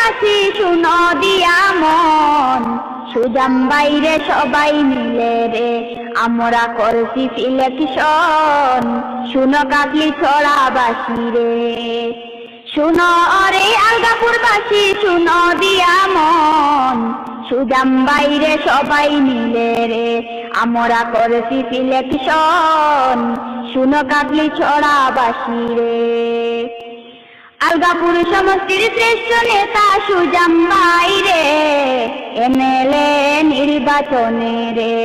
আলগাপুরবাসী শুনো দিয়া মন, সুজাম বাইরে সবাই মিলে রে আমরা করছি সিলেকশন, শুনো কাকলি ছড়াবাসী রে। শুনো রে আলগাপুরবাসী শুনো দিয়া মন, সুজাম বাইরে সবাই মিলে রে আমরা করছি সিলেকশন, শুনো কাকলি ছড়াবাসী রে। আলগাপুর সমষ্টির শ্রেষ্ঠ নেতা সুজাম বাইরে এমএলএ নির্বাচনে রে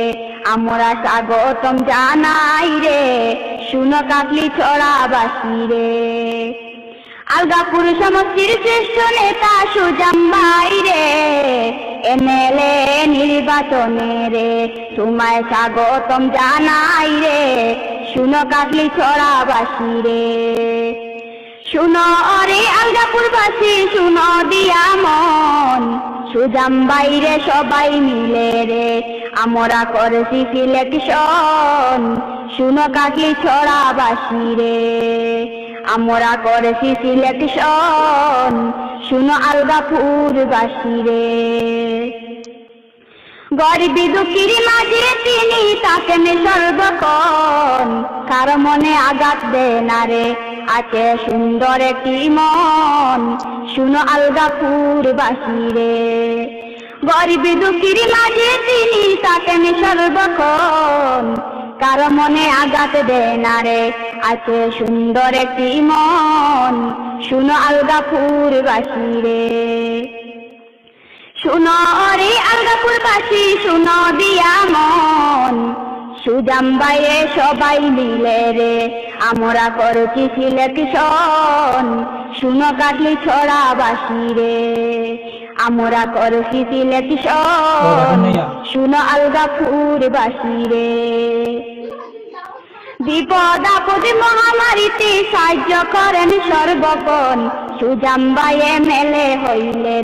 আমরা স্বাগতম জানাই রে, শুনো কাকলি ছড়াবাসী রে। আলগাপুর সমষ্টির শ্রেষ্ঠ নেতা সুজাম বাইরে এমএলএ নির্বাচনে রে তোমায় স্বাগতম জানাই রে, শুনো কাকলি ছড়াবাসী রে। শুনো রে আলগাপুরবাসী শুনো দিয়া মন, সুজাম বাইরে সবাই মিলে রে আমরা করছি সিলেকশন, শুনো কাকলি ছড়াবাসী রে আমরা করছি সিলেকশন, শুনো আলগাপুরবাসী রে। গরিবি দুঃখীর মাঝে তিনি থাকেন সর্বক্ষণ, কারো মনে আঘাত দেয় না রে আছে সুন্দর একটি মন, শুনো আলগাপুরবাসী রে। গরিবি দুঃখীর মাঝে তিনি থাকেন সর্বক্ষণ, কারো মনে আঘাত দেয় না রে আছে সুন্দর একটি মন, শুনো আলগাপুরবাসী রে। শুনো রে আলগাপুরবাসী শুনো দিয়া মন, সুজাম বাইরে সবাই মিলে রে আমরা করছি সিলেকশন, শুনো কাকলি ছড়াবাসী রে আমরা করছি সিলেকশন, শুনো আলগাপুরবাসী রে। বিপদ আপদ মহামারীতে সাহায্য করেন সর্বক্ষণ, সুজাম বাই এমএলএ হইলে